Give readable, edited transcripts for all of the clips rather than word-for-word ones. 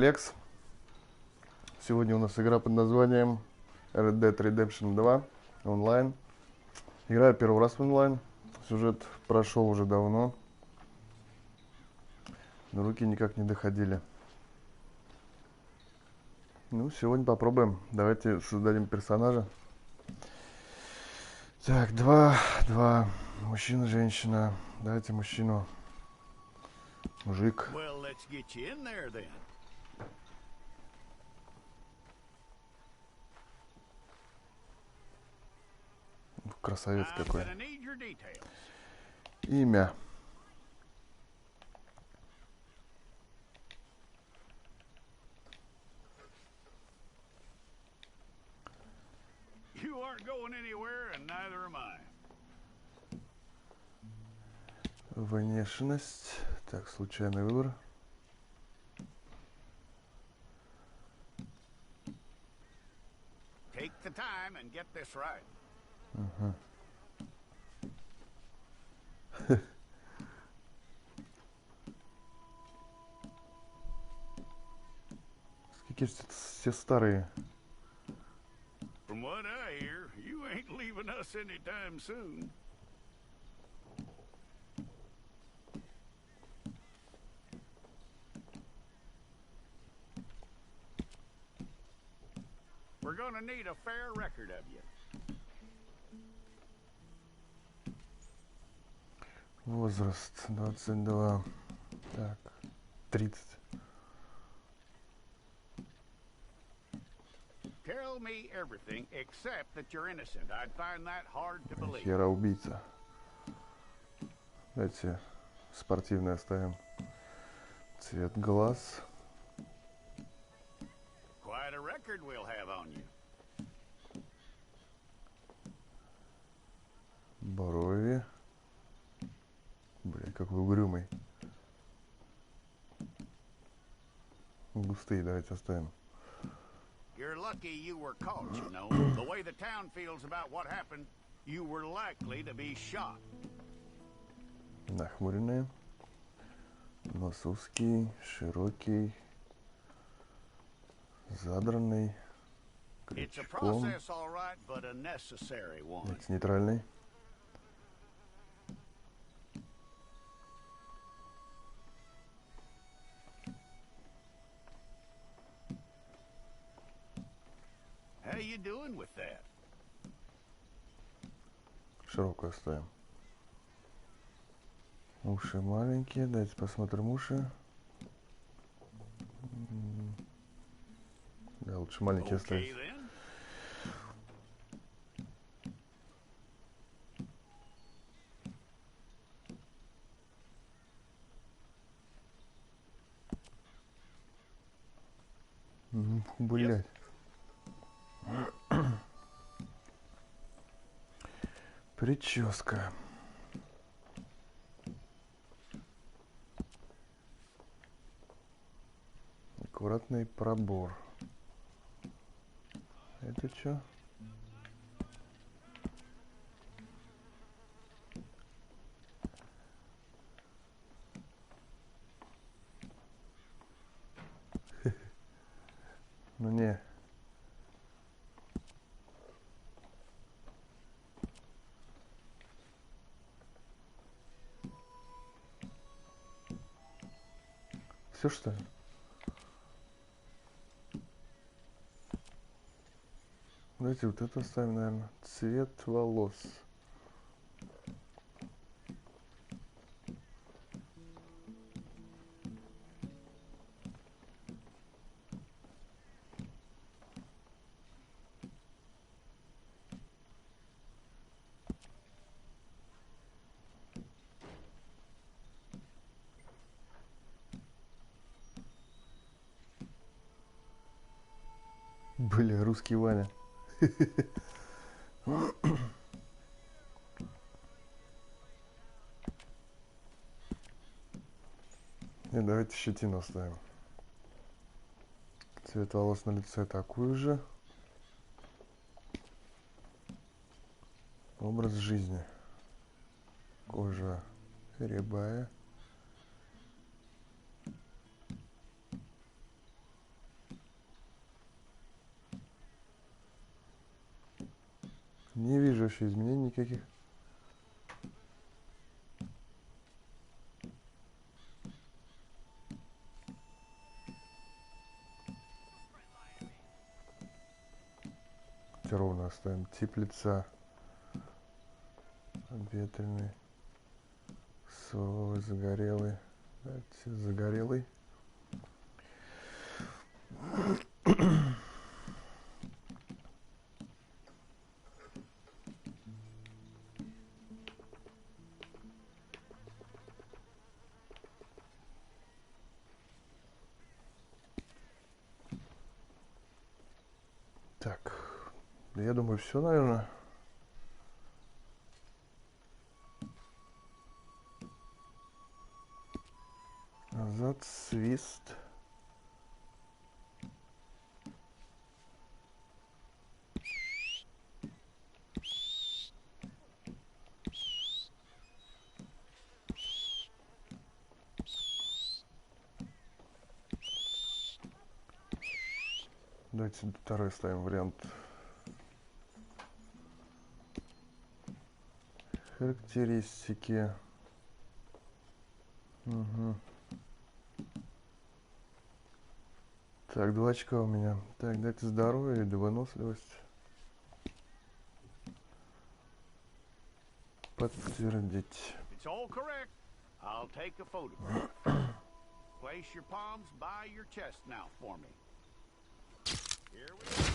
Legz. Сегодня у нас игра под названием Red Dead Redemption 2 онлайн. Играю первый раз в онлайн. Сюжет прошел уже давно, но руки никак не доходили. Ну, сегодня попробуем. Давайте создадим персонажа. Так, два. Мужчина, женщина. Давайте мужчину. Мужик. Красавец какой. Имя. Внешность. Так, случайный выбор. Ага. Какие же все старые. We're gonna need a fair record of you. Возраст 22. Так, 30. Tell me everything except that you're innocent. I'd find that hard to believe. Хера убийца. Давайте спортивный оставим. Цвет глаз. Quite a record we'll have on you. Брови. Бля, какой угрюмый. Густые давайте оставим. You're lucky you were caught, you know. The way the town feels about what happened, you were likely to be shot. Нахмуренные. Нос узкий, широкий. Задранный. Крючком. Нейтральный. Широкую оставим. Уши маленькие. Давайте посмотрим уши. Да, лучше маленькие оставить. Блять. Прическа. Аккуратный пробор. Это что? Ну не. Все что ли? Давайте вот это оставим, наверное. Цвет волос. Бля, русский Ваня. И давайте щетину оставим. Цвет волос на лице такой же. Образ жизни. Кожа рябая. вообще изменений никаких. Ровно оставим. Тип лица. Ветреный. Свой, загорелый. Давайте загорелый. Так, я думаю, все, наверное. Назад, свист. Давайте второй ставим вариант. Характеристики. Угу. Так, 2 очка у меня. Так, дайте здоровье или выносливость. Подтвердить. It's all correct. I'll take a photo. Place your palms by your chest now for me. Here we go.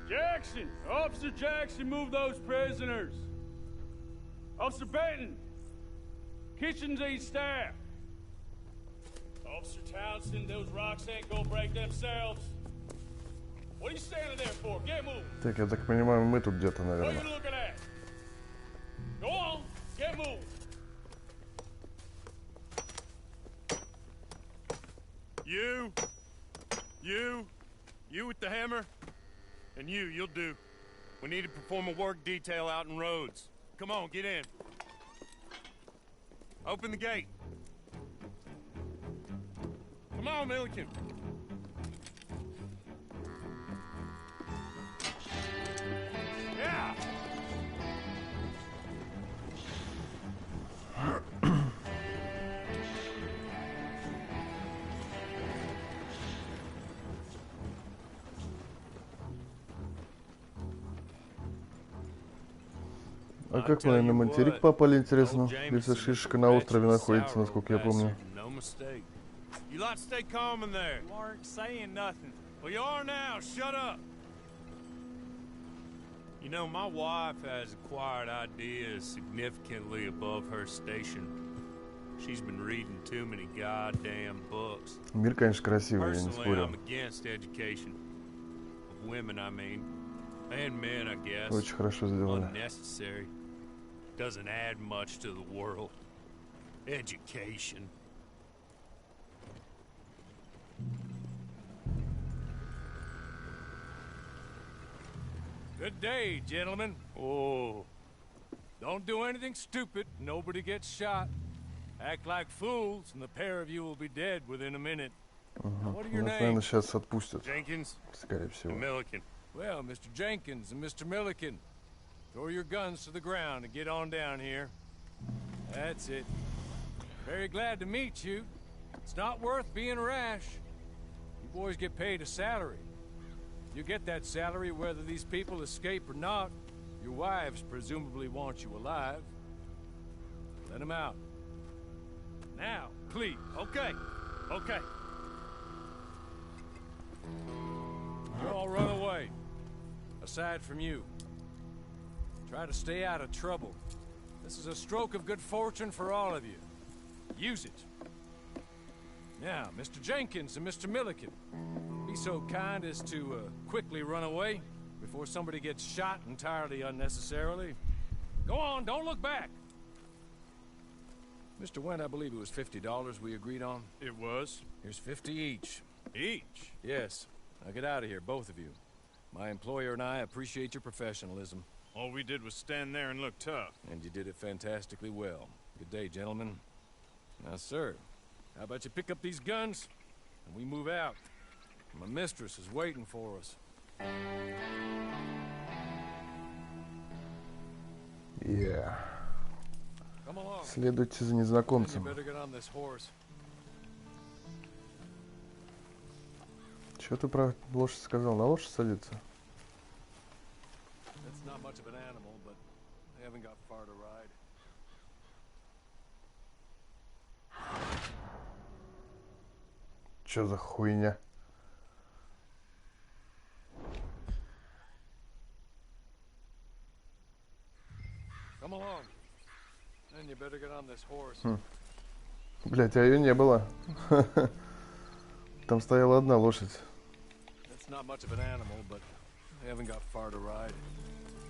Jackson! Officer Jackson, move those prisoners! Officer Benton! Kitchens ain't staffed! Officer Townsend, those rocks ain't gonna break themselves! What are you standing there for? Get moving! Так, я так понимаю, мы тут где-то, What are наверное. you looking at? Go on! Get moving! You with the hammer? And you'll do. We need to perform a work detail out in roads. Come on, get in. Open the gate. Come on, Milliken. Yeah! А как мы на материк попали, интересно? Если шишка на острове находится, насколько я помню. You lot stay calm in there. You aren't saying nothing. Well, you are now. Shut up. You know, my wife has acquired ideas significantly above her station. She's been reading too many goddamn books. Мир, конечно, красивый, я не Personally, спорю. I'm against education. Of women, I mean. And men, I guess. Очень хорошо сделали. Unnecessary. Doesn't add much to the world. Education. Good day, gentlemen. Oh. Don't do anything stupid. Nobody gets shot. Act like fools, and the pair of you will be dead within a minute. Now, what are your Нас, наверное, names? сейчас отпустят, Jenkins скорее всего. and Milliken. Well, Mr. Jenkins and Mr. Milliken, throw your guns to the ground and get on down here. That's it. Very glad to meet you. It's not worth being rash. You boys get paid a salary. You get that salary whether these people escape or not. Your wives presumably want you alive. Let them out. Now, please. Okay. Okay. You all run away. Aside from you. Try to stay out of trouble. This is a stroke of good fortune for all of you. Use it. Now, Mr. Jenkins and Mr. Milliken, be so kind as to quickly run away before somebody gets shot entirely unnecessarily. Go on, don't look back. Mr. Wendt, I believe it was $50 we agreed on. It was? Here's 50 each. Each? Yes. Now get out of here, both of you. My employer and I appreciate your professionalism. All we did was stand there and look tough. And you did it fantastically well. Good day, gentlemen. Now, sir, how about you pick up these guns and we move out? My mistress is waiting for us. Yeah. Come along. Следуйте за You незнакомцем. better get on this horse. Что ты про лошадь сказал? На лошадь садиться? That's not much of an animal, but they haven't got far to ride. Что за хуйня? Come along. Then you better get on this horse. Блять, а ее не было. Там стояла одна лошадь. That's not much of an animal, but they haven't got far to ride.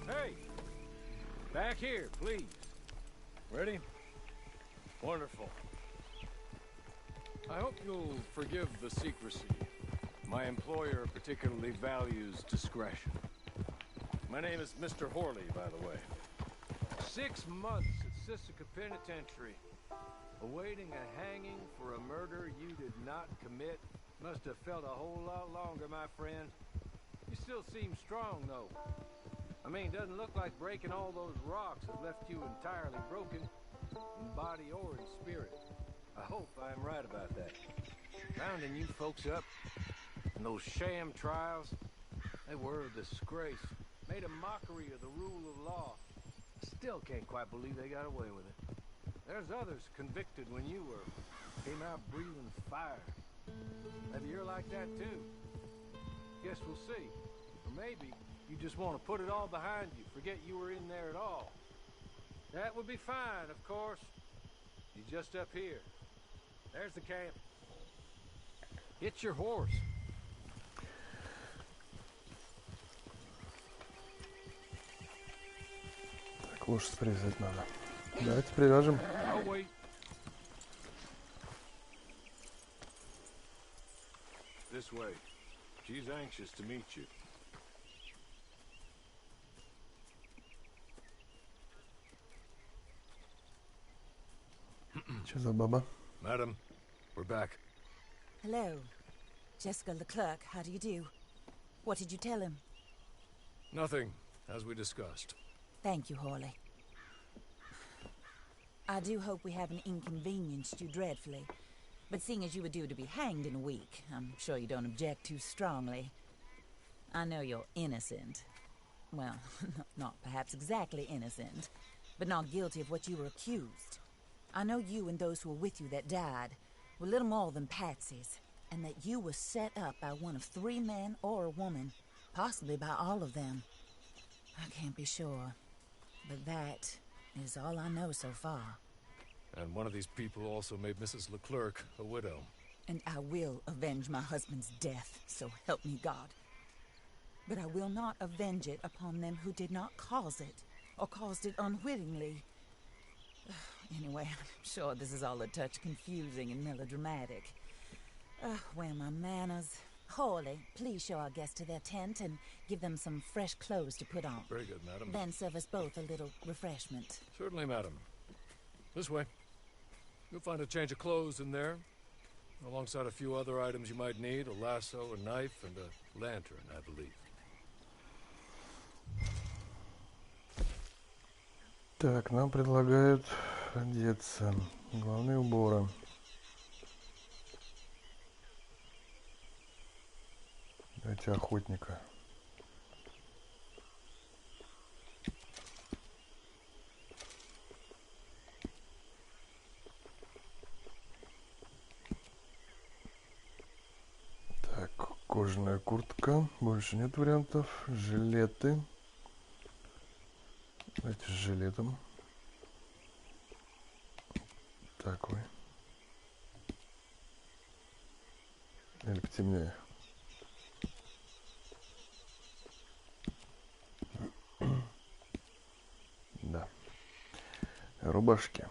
Hey! Back here, please. Ready? Wonderful. I hope you'll forgive the secrecy. My employer particularly values discretion. My name is Mr. Horley, by the way. 6 months at Sisika Penitentiary, awaiting a hanging for a murder you did not commit. Must have felt a whole lot longer, my friend. You still seem strong, though. I mean, doesn't look like breaking all those rocks has left you entirely broken, in body or in spirit. I hope I'm right about that. Rounding you folks up, and those sham trials, they were a disgrace. Made a mockery of the rule of law. Still can't quite believe they got away with it. There's others convicted when you were. Came out breathing fire. Maybe you're like that too. Guess we'll see. Or maybe you just want to put it all behind you, forget you were in there at all. That would be fine, of course. You're just up here. There's the camp. Hit your horse. Так, лошадь привязать надо. Давайте привяжем. I'll wait. This way. She's anxious to meet you. Что за баба? Madam, we're back. Hello. Jessica the clerk, how do you do? What did you tell him? Nothing, as we discussed. Thank you, Horley. I do hope we haven't inconvenienced you dreadfully. But seeing as you were due to be hanged in a week, I'm sure you don't object too strongly. I know you're innocent. Well, not perhaps exactly innocent, but not guilty of what you were accused. I know you and those who were with you that died were little more than patsies, and that you were set up by one of 3 men or a woman, possibly by all of them. I can't be sure, but that is all I know so far. And one of these people also made Mrs. Leclerc a widow. And I will avenge my husband's death, so help me God. But I will not avenge it upon them who did not cause it, or caused it unwittingly. Anyway, I'm sure this is all a touch confusing and melodramatic. Where are my manners? Horley, please show our guests to their tent and give them some fresh clothes to put on. Very good, madam. Then serve us both a little refreshment. Certainly, madam. This way. You'll find a change of clothes in there, alongside a few other items you might need, a lasso, a knife, and a lantern, I believe. Так, нам предлагают одеться. Главные уборы. Давайте охотника. Так, Кожаная куртка. Больше нет вариантов. Жилеты. Давайте с жилетом. Такой. Или потемнее. Да. Рубашки.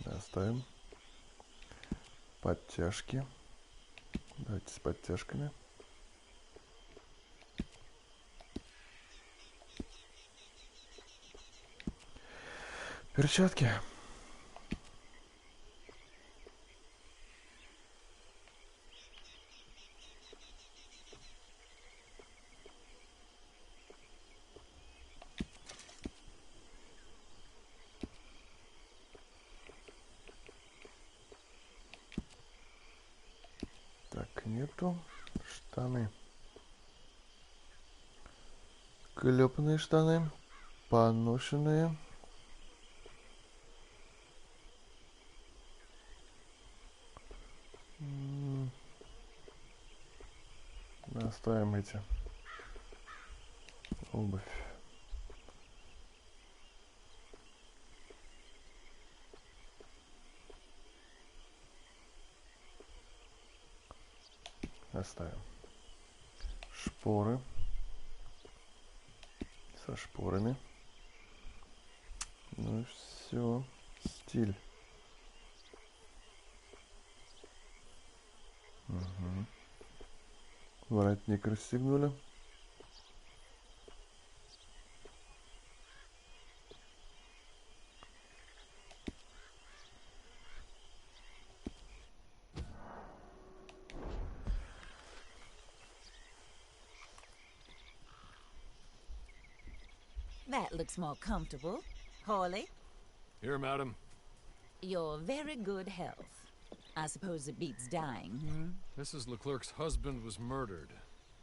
Оставим. Подтяжки. Давайте с подтяжками. Перчатки. Так, нету. Штаны. Клепанные штаны. Поношенные. Оставим эти. Обувь. Оставим. Шпоры. Со шпорами. Ну и все. Стиль. Угу. Воротник расстегнули. That looks more comfortable. Hawley, Here, madam. you're very good health. I suppose it beats dying, Mrs. Leclerc's husband was murdered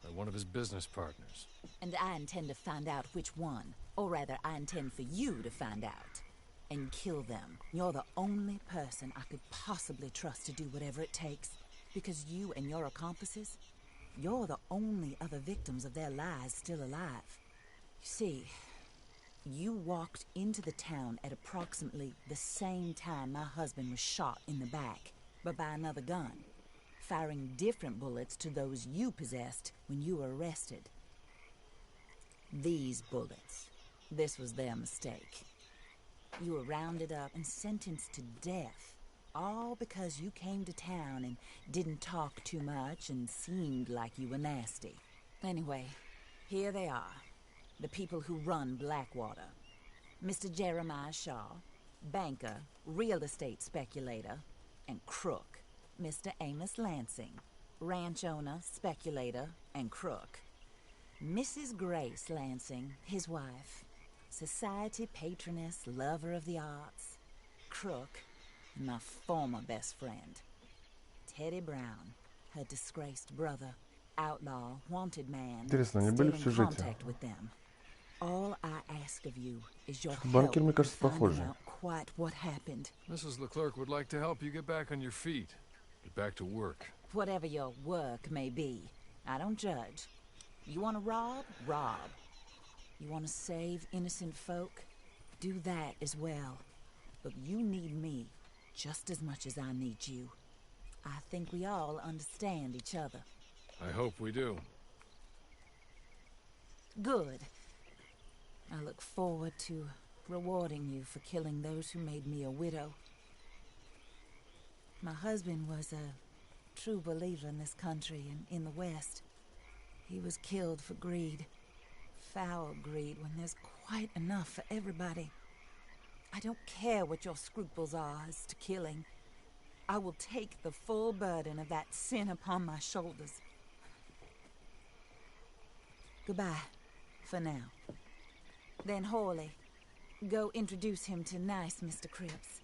by one of his business partners. And I intend to find out which one. Or rather, I intend for you to find out. And kill them. You're the only person I could possibly trust to do whatever it takes. Because you and your accomplices, you're the only other victims of their lies still alive. You see, you walked into the town at approximately the same time my husband was shot in the back, but by another gun, firing different bullets to those you possessed when you were arrested. These bullets, this was their mistake. You were rounded up and sentenced to death, all because you came to town and didn't talk too much and seemed like you were nasty. Anyway, here they are, the people who run Blackwater. Mr. Jeremiah Shaw, banker, real estate speculator, and crook. Mr. Amos Lansing, ranch owner, speculator, and crook. Mrs. Grace Lansing, his wife, society patroness, lover of the arts, crook, and my former best friend. Teddy Brown, her disgraced brother, outlaw, wanted man, Интересно, они still были в in сюжете? contact with them. All I ask of you is your help Банкир, мне in кажется, finding похожи. out quite what happened. Mrs. Leclerc would like to help you get back on your feet. Get back to work. Whatever your work may be, I don't judge. You want to rob? Rob. You want to save innocent folk? Do that as well. But you need me just as much as I need you. I think we all understand each other. I hope we do. Good. I look forward to rewarding you for killing those who made me a widow. My husband was a true believer in this country and in the West. He was killed for greed. Foul greed when there's quite enough for everybody. I don't care what your scruples are as to killing. I will take the full burden of that sin upon my shoulders. Goodbye, for now. Then Hawley, go introduce him to nice Mr. Cripps.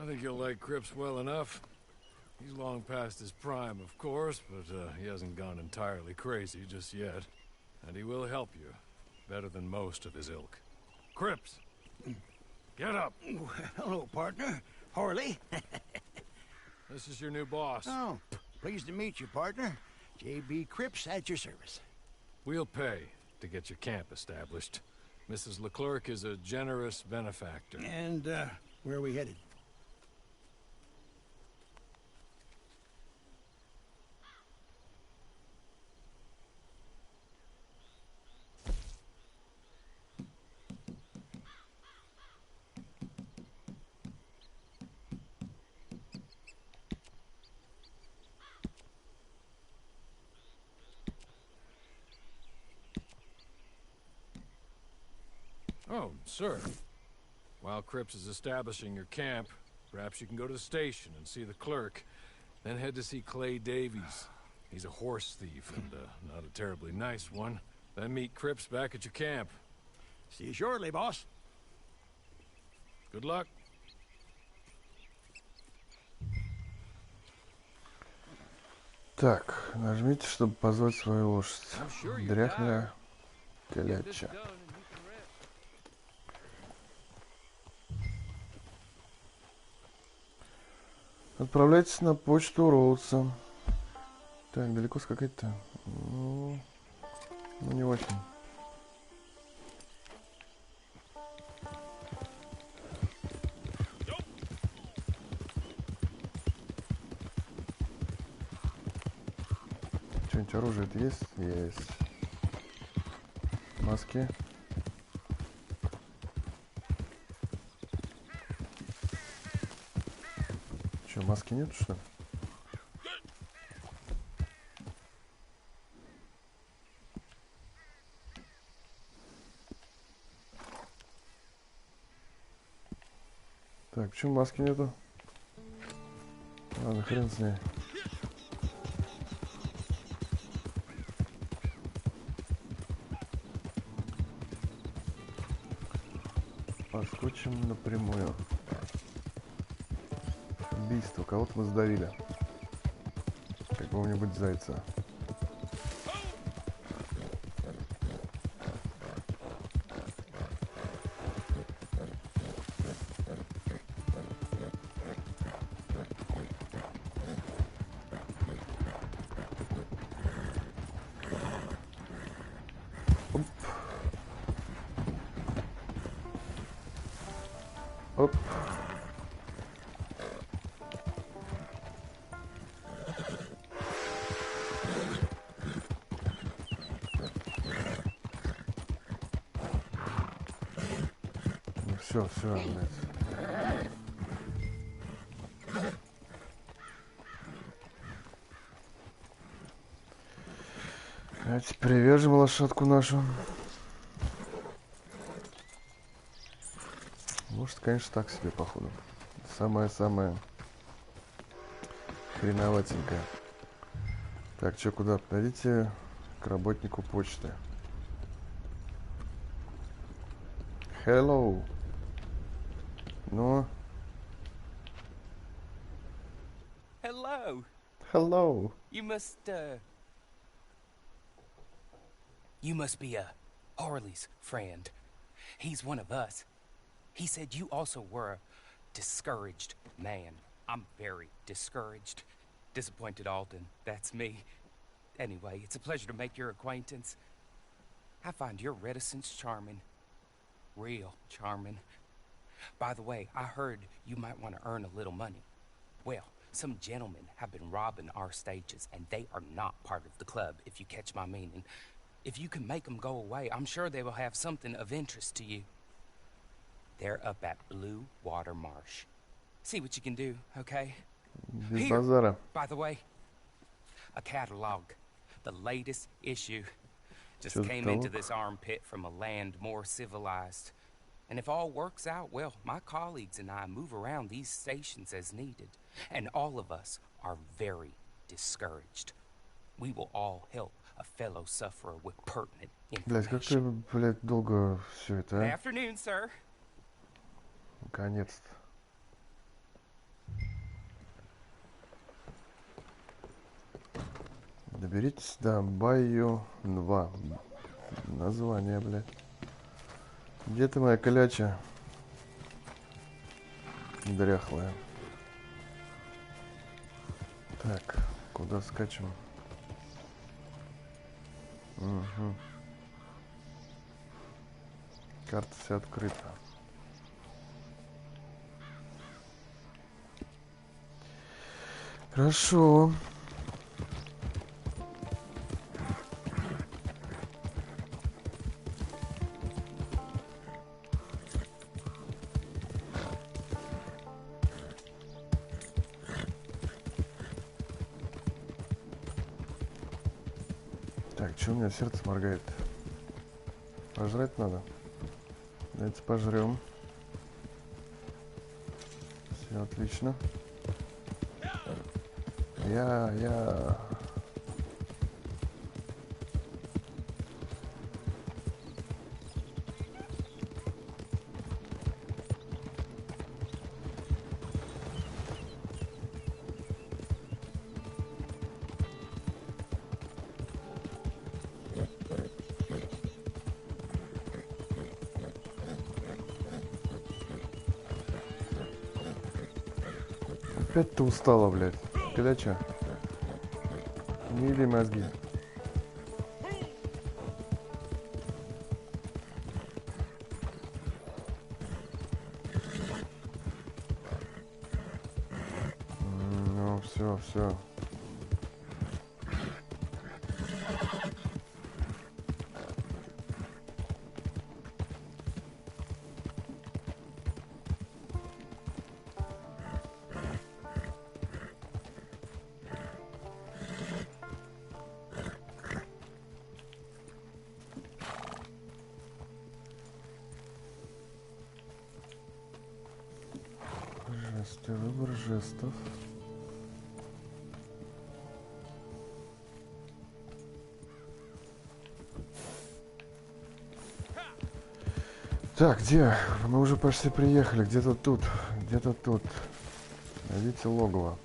I think you'll like Cripps well enough. He's long past his prime, of course, but he hasn't gone entirely crazy just yet. And he will help you, better than most of his ilk. Cripps! Get up! Hello, partner. Harley. This is your new boss. Oh, pleased to meet you, partner. J.B. Cripps at your service. We'll pay to get your camp established. Mrs. Leclerc is a generous benefactor. And, where are we headed? Oh, sir. While Cripps is establishing your camp, perhaps you can go to the station and see the clerk, then head to see Clay Davies. He's a horse thief and not a terribly nice one. Then meet Cripps back at your camp. See you shortly, boss. Good luck. Так, нажмите, чтобы позвать свою лошадь. Дряхлая коляча. Отправляйтесь на почту Роудса. Так, далеко скакать-то? Ну, не очень. Что-нибудь оружие-то есть? Есть. Маски. Что, маски нет, что ли? Так, почему маски нету? Ладно, хрен с ней. Поскочим напрямую. Убийство. Кого-то мы задавили. Какого-нибудь зайца. Оп. Ну все, блядь. Давайте привяжем лошадку нашу. Может, конечно, так себе, походу. Самое-самое хреноватенькое. Так, что, куда? Подойдите к работнику почты. Hello. Ну? Hello. Hello. You must be Harley's friend. He's one of us. He said you also were a discouraged man. I'm very discouraged. Disappointed Alden, that's me. Anyway, it's a pleasure to make your acquaintance. I find your reticence charming. Real charming. By the way, I heard you might want to earn a little money. Well, some gentlemen have been robbing our stages, and they are not part of the club, if you catch my meaning. If you can make them go away, I'm sure they will have something of interest to you. They're up at Blue Water Marsh. See what you can do, okay? Без базара. By the way, a catalog. The latest issue. Just came into this armpit from a land more civilized. And if all works out, well, my colleagues and I move around these stations as needed. And all of us are very discouraged. We will all help a fellow sufferer with pertinent Блядь, как ты, information. блядь, долго все это, Good а? afternoon, sir. Наконец-то. Доберитесь до Байо 2. Название, блядь. Где ты, моя коляча? Дряхлая. Так, куда скачем? Угу. Карта вся открыта. Хорошо. Так, что у меня сердце моргает? Пожрать надо. Давайте пожрем. Все отлично. Я. Опять ты устала, блядь. Когда чё? Мили мозги. Ну, все. Жесты, выбор жестов. Так, где? Мы уже почти приехали. Где-то тут. Где-то тут. Найдите логово.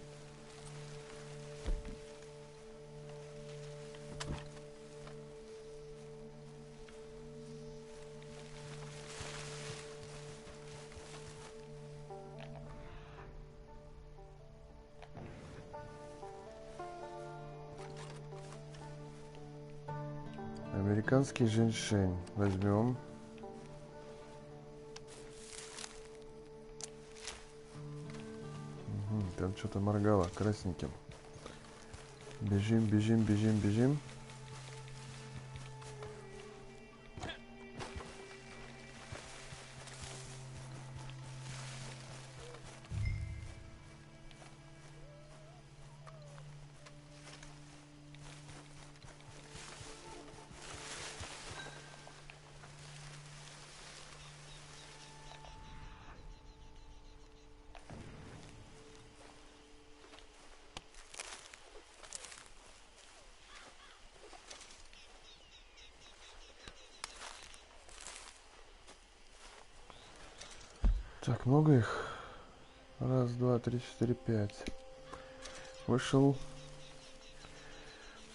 Американский женьшень. Возьмем. Угу, там что-то моргало красненьким. Бежим. Так, много их? Раз, два, три, четыре, пять. Вышел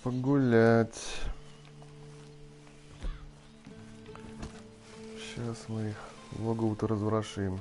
погулять. Сейчас мы их логово-то разворошим.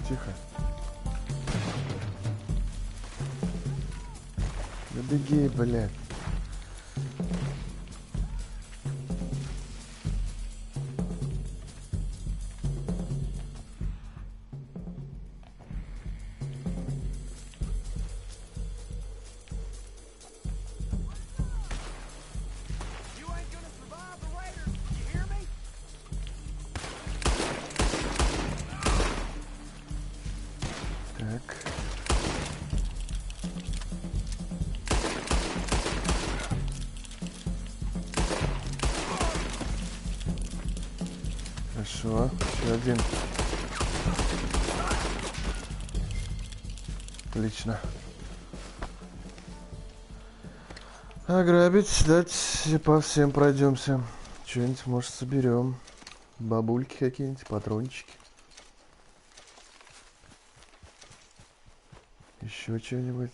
Тихо. Да беги, блядь. Так. Хорошо, еще один. Отлично. Ограбить, дать, по всем пройдемся. Что-нибудь, может, соберем. Бабульки какие-нибудь, патрончики. Еще что-нибудь.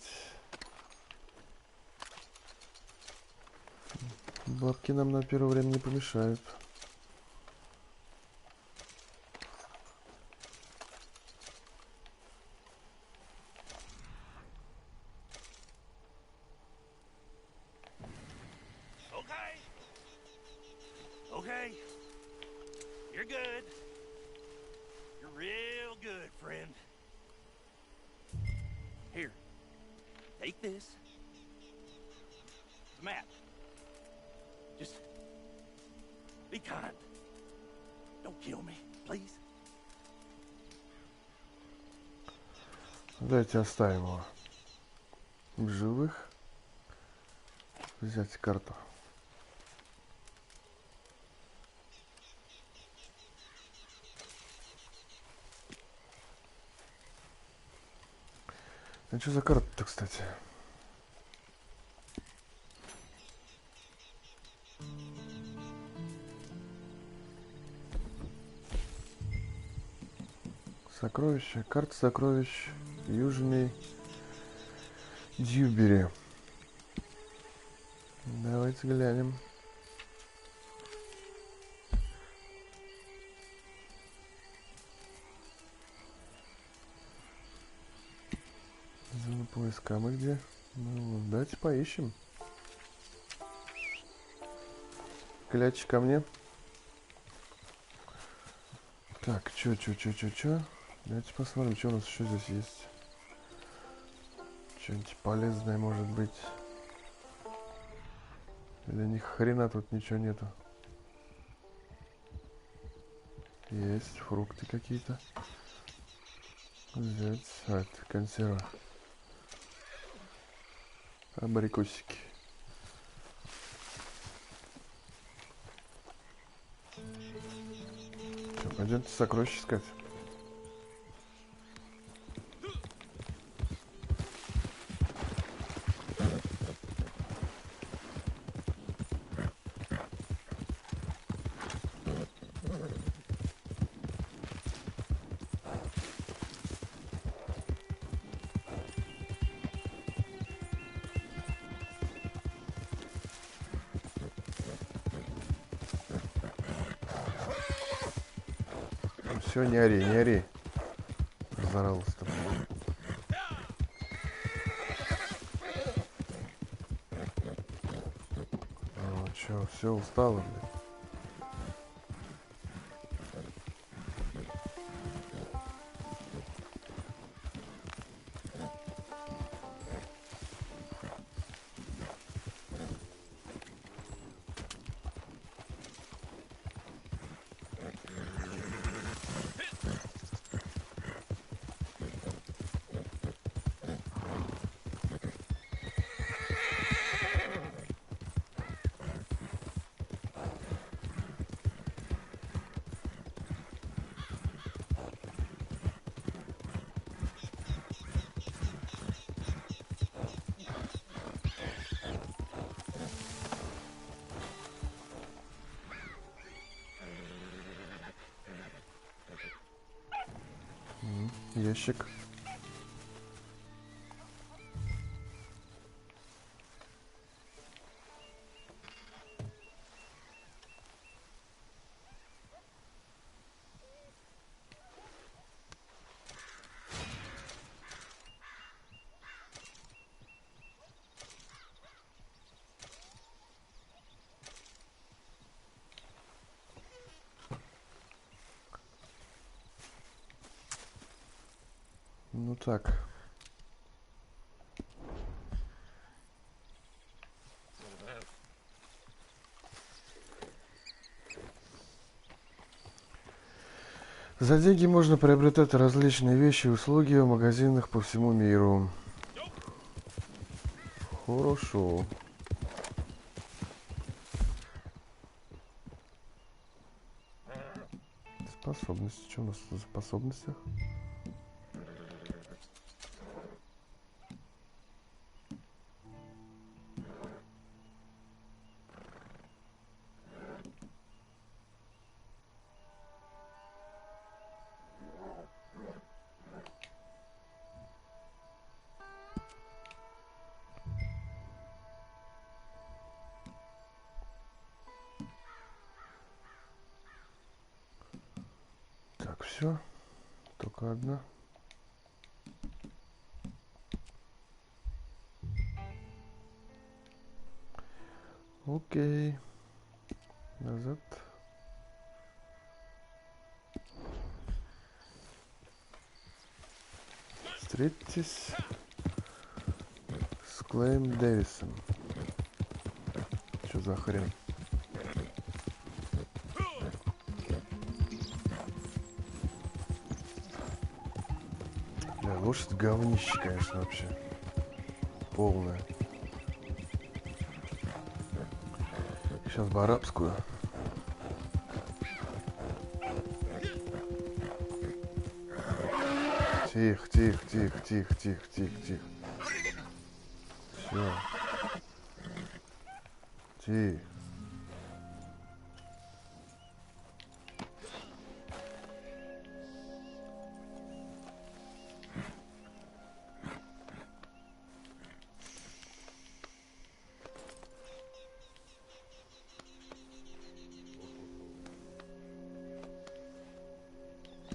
Бабки нам на первое время не помешают. Okay. You're good. You're real good, friend. Here. Take this. The map. Just be kind. Don't kill me, please. Давайте оставим его в живых. Взять карту. А что за карта-то, кстати? Сокровища. Карта сокровищ. Южный Дьюбери. Давайте глянем. Зона поиска. Мы где? Ну, давайте поищем. Клячь ко мне. Так, чё? Давайте посмотрим, что у нас еще здесь есть. Что-нибудь полезное может быть. Или ни хрена тут ничего нету. Есть фрукты какие-то. Взять. А, это консерва. Абрикосики. Что, пойдемте сокровища искать. Все, не ори, не ори. Разорался-то. Ну, чё, все устало, блядь. Ящик. Ну так. За деньги можно приобретать различные вещи и услуги в магазинах по всему миру. Хорошо. Способности. Что у нас за способностях? Так, все. Только одна. Окей. Назад. Встретитесь с Клеем Дэвисом. Что за хрень? Бля, лошадь говнище, конечно, вообще. Полная. Сейчас бы арабскую. Тихо, тихо, тихо, тихо, тихо, тихо, тихо. Все. Тихо.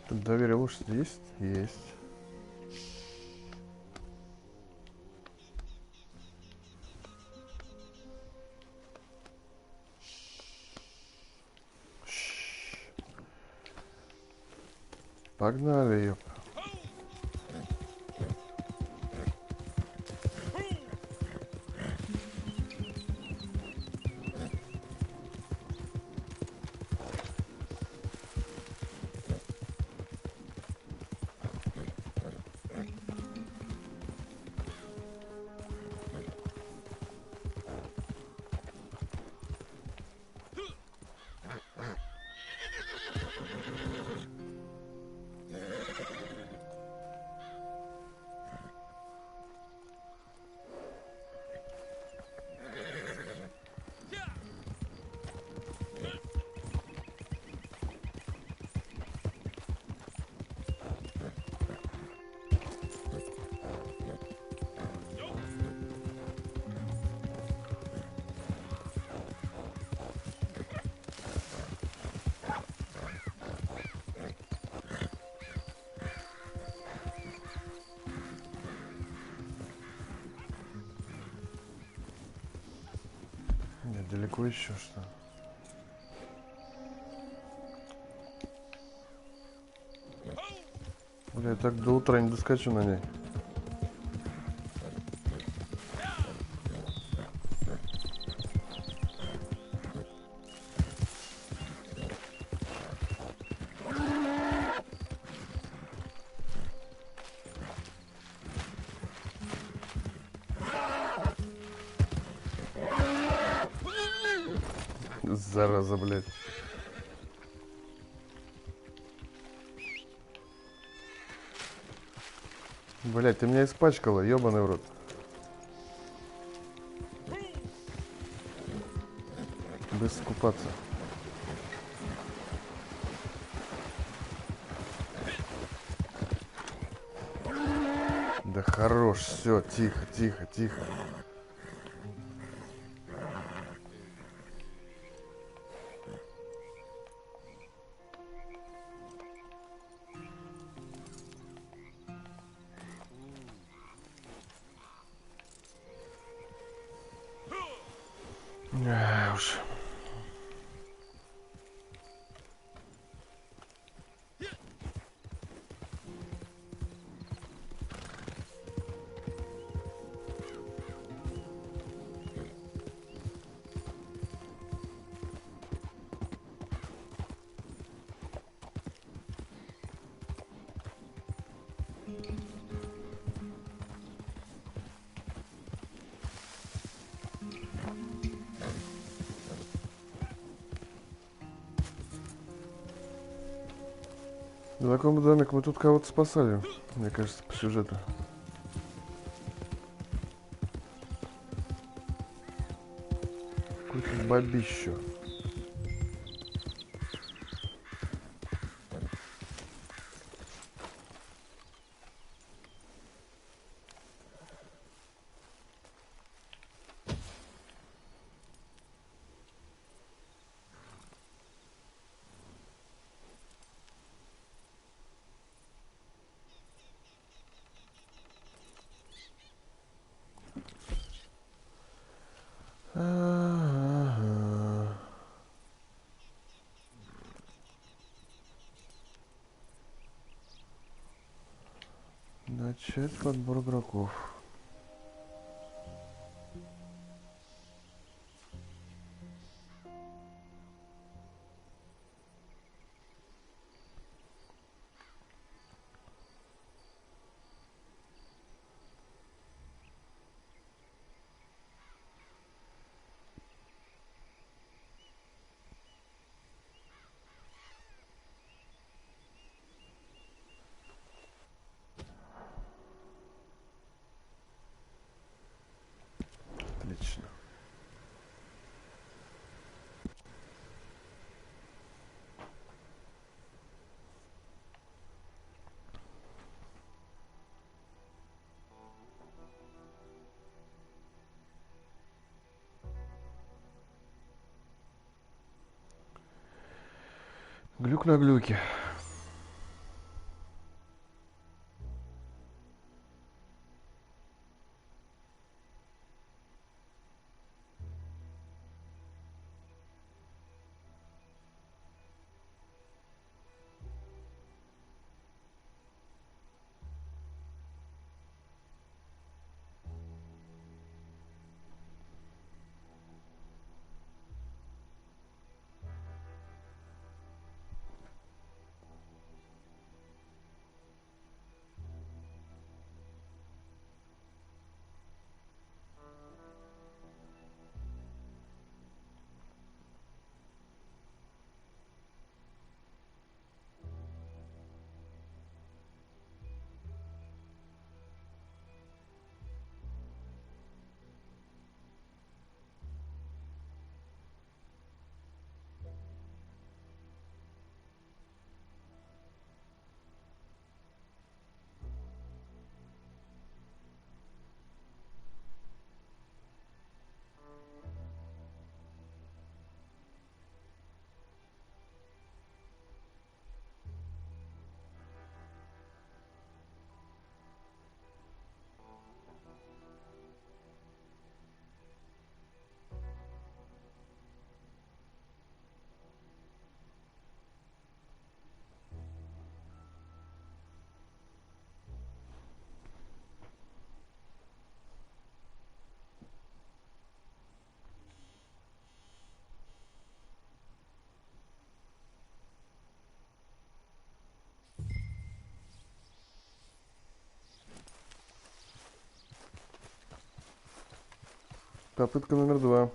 Тут доверие лошади есть? Есть. Погнали, ёп. Нет, далеко еще что? Бля, я так до утра не доскочу на ней. Зараза, блядь. Блядь, ты меня испачкала, ёбаный в рот. Быстро купаться. Да хорош, все, тихо, тихо, тихо. Уж. Знакомый домик, мы тут кого-то спасали, мне кажется, по сюжету. Какое-то бабище. Начать подбор игроков. Отлично. Глюк на глюке. Попытка номер 2.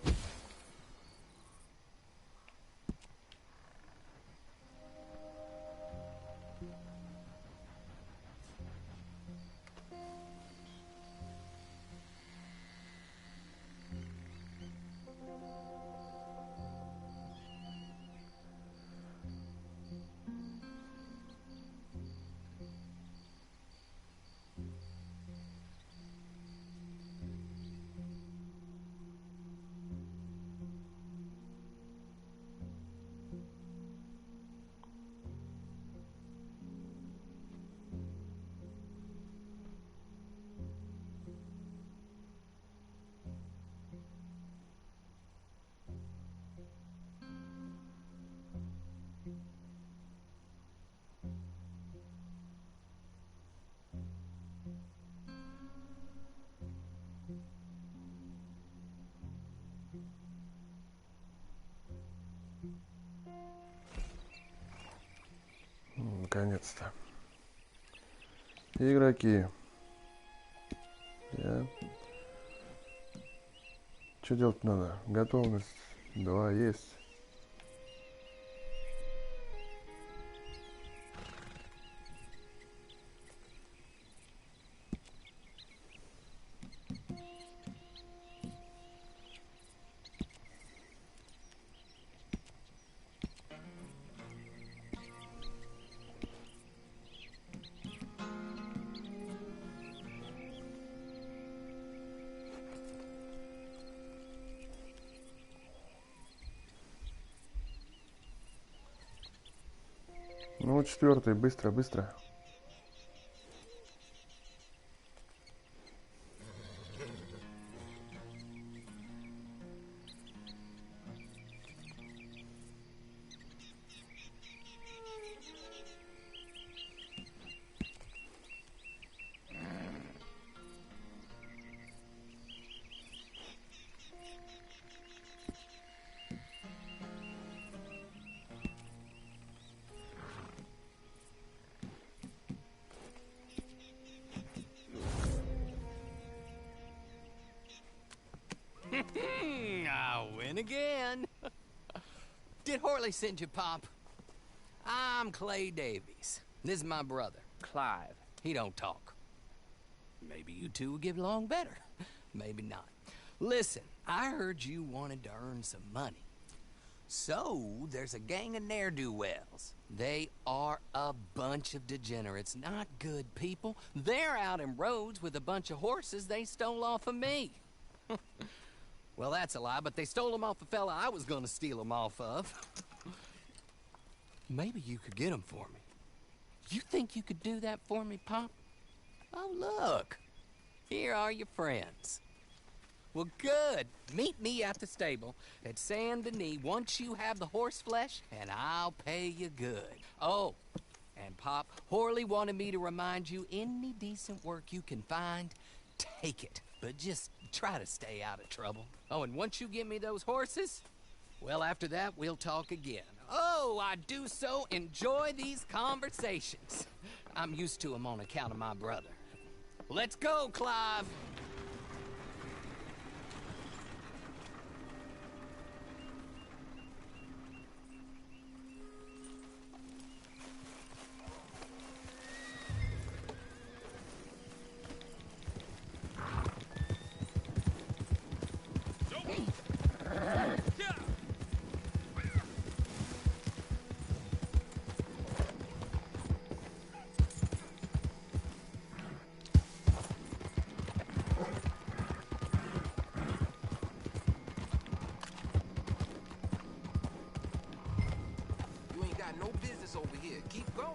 Наконец-то. Игроки. Что делать надо? Готовность 2 есть. Ну, 4-й, быстро, быстро. I win again. Did Horley send you, Pop? I'm Clay Davies. This is my brother, Clive. He don't talk. Maybe you two will get along better. Maybe not. Listen, I heard you wanted to earn some money. So, there's a gang of ne'er-do-wells. They are a bunch of degenerates, not good people. They're out in roads with a bunch of horses they stole off of me. Well, that's a lie, but they stole them off a fella I was gonna steal them off of. Maybe you could get them for me. You think you could do that for me, Pop? Oh, look. Here are your friends. Well, good. Meet me at the stable at Saint Denis once you have the horse flesh, and I'll pay you good. Oh, and Pop, Horley wanted me to remind you, any decent work you can find, take it. But just try to stay out of trouble. Oh, and once you give me those horses, well, after that, we'll talk again. Oh, I do so enjoy these conversations. I'm used to them on account of my brother. Let's go, Clive. No business over here. Keep going.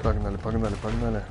Погнали, погнали, погнали.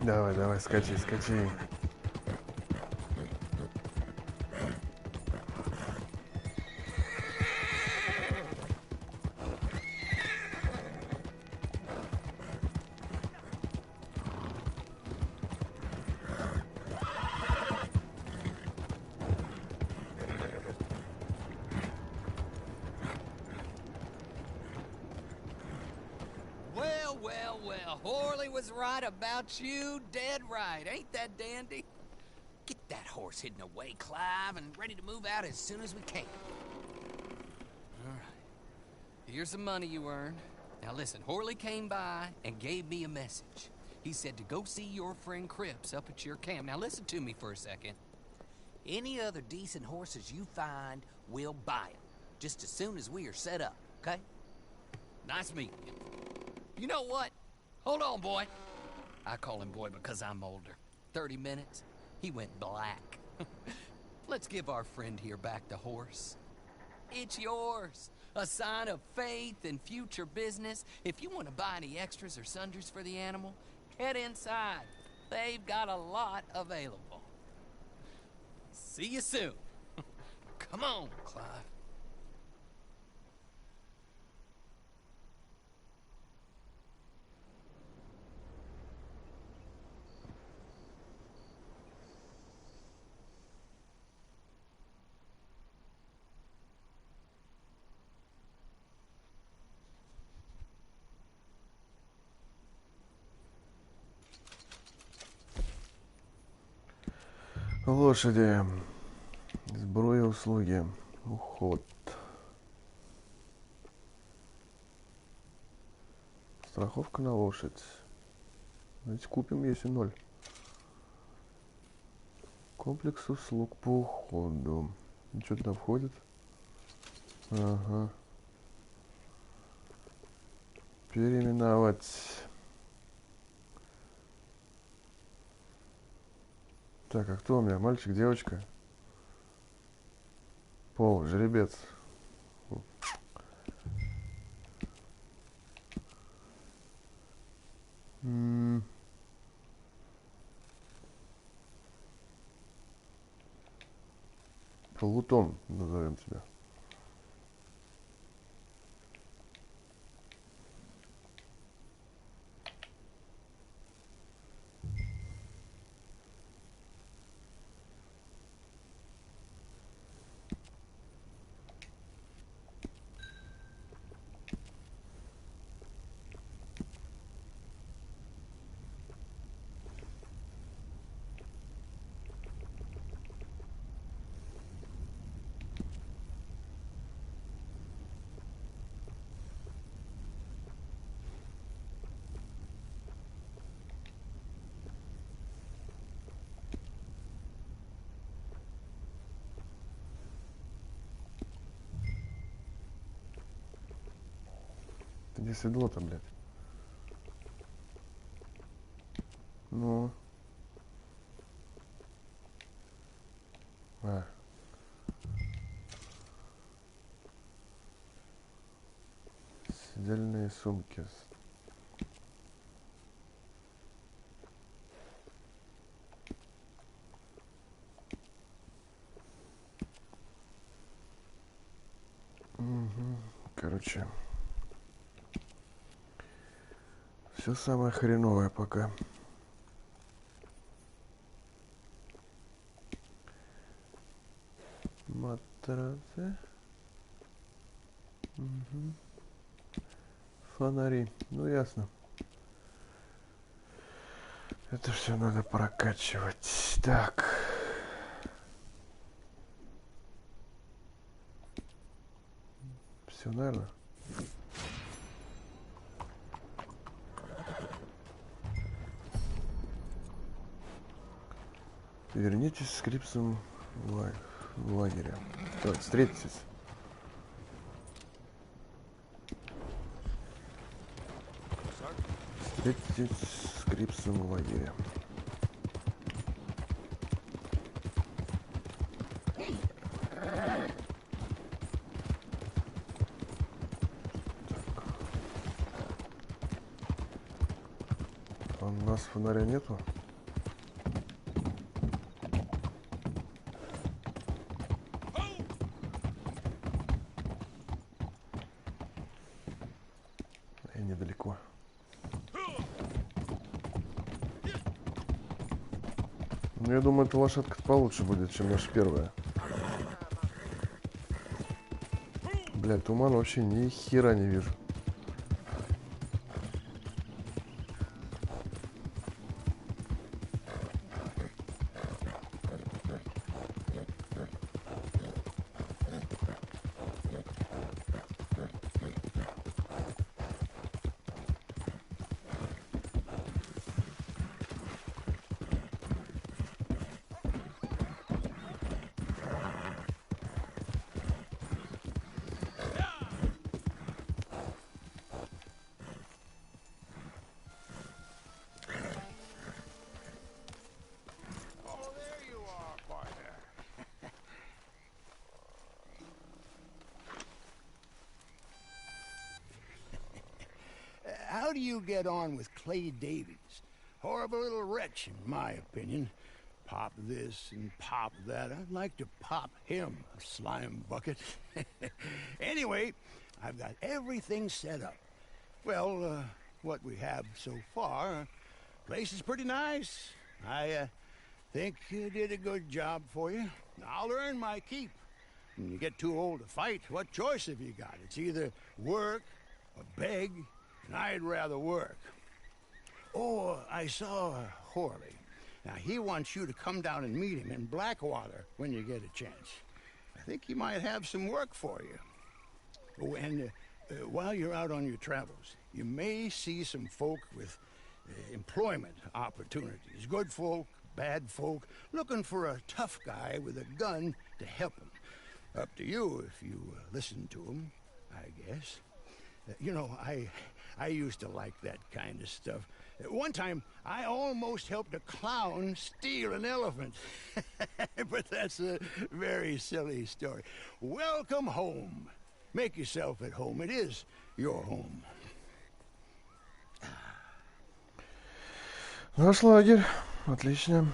Давай, давай, скачи, скачи. Well, Horley was right about you, dead right. Ain't that dandy? Get that horse hidden away, Clive, and ready to move out as soon as we can. All right. Here's the money you earned. Now listen, Horley came by and gave me a message. He said to go see your friend Cripps up at your camp. Now listen to me for a second. Any other decent horses you find, we'll buy them. Just as soon as we are set up, okay? Nice meeting you. You know what? Hold on, boy. I call him boy because I'm older. 30 minutes, he went black. Let's give our friend here back the horse. It's yours. A sign of faith and future business. If you want to buy any extras or sundries for the animal, head inside. They've got a lot available. See you soon. Come on, Clive. Лошади. Сброя, услуги. Уход. Страховка на лошадь. Давайте купим, если 0. Комплекс услуг по уходу. Что туда входит? Ага. Переименовать. Так, а кто у меня? Мальчик, девочка? Пол, жеребец. Плутон назовем тебя. Где седло-то, блядь? Ну. Седельные сумки. Короче. Все самое хреновое пока. Матрацы. Фонари. Ну ясно. Это все надо прокачивать. Так. Все, наверное. Вернитесь с Крипсом в лагере. Так, встретитесь. Встретитесь с Крипсом в лагере. Так. А у нас фонаря нету? недалеко. Ну, я думаю, эта лошадка получше будет, чем наша первая. Бля, туман вообще ни хера не вижу. How do you get on with Clay Davies? Horrible little wretch, in my opinion. Pop this and pop that. I'd like to pop him, a slime bucket. Anyway, I've got everything set up. Well, what we have so far, place is pretty nice. I think you did a good job for you. I'll earn my keep. When you get too old to fight, what choice have you got? It's either work or beg, and I'd rather work. Oh, I saw Horley. Now, he wants you to come down and meet him in Blackwater when you get a chance. I think he might have some work for you. Oh, and while you're out on your travels, you may see some folk with employment opportunities. Good folk, bad folk, looking for a tough guy with a gun to help them. Up to you if you listen to them, I guess. You know, I used to like that kind of stuff. One time, I almost helped a clown steal an elephant. But that's a very silly story. Welcome home. Make yourself at home. It is your home. Наш лагерь. Отлично.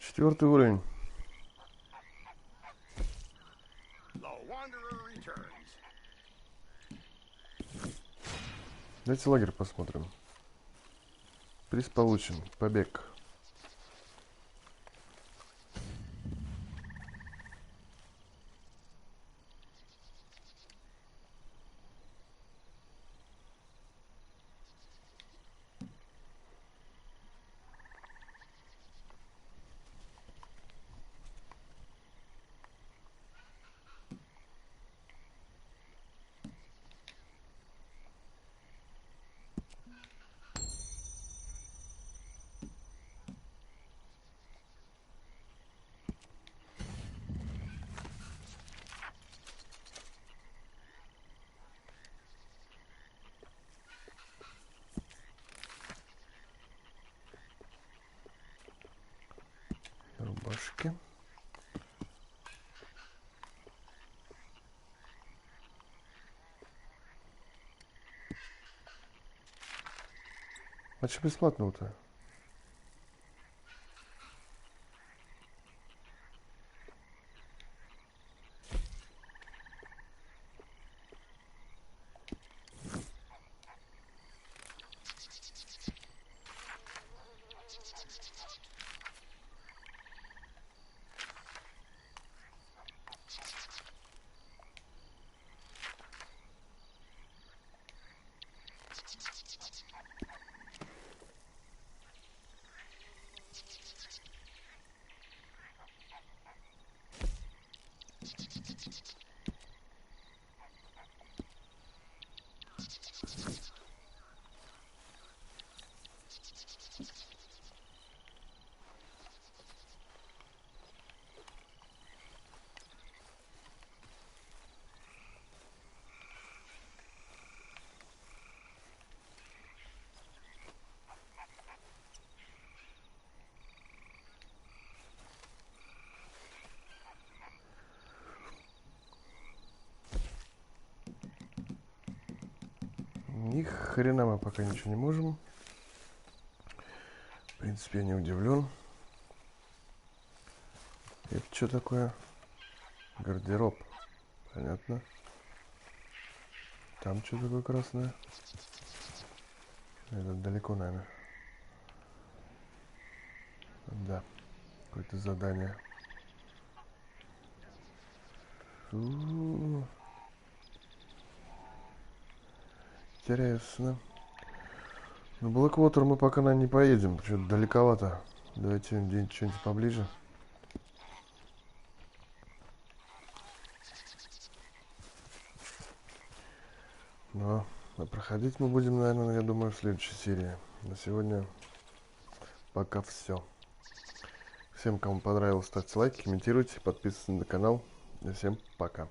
Четвертый уровень. Давайте лагерь посмотрим. Приз получен. Побег. Рубашки. А что бесплатного-то? хрена мы пока ничего не можем. В принципе, я не удивлен. Это что такое? Гардероб. Понятно. Там что такое красное? Это далеко, наверное. Да. Какое-то задание. Интересно. На Блэквотер мы пока, наверное, не поедем. Что-то далековато. Давайте где-нибудь что-нибудь поближе. Но проходить мы будем, наверное, я думаю, в следующей серии. На сегодня пока все. Всем, кому понравилось, ставьте лайки, комментируйте, подписывайтесь на канал. И всем пока.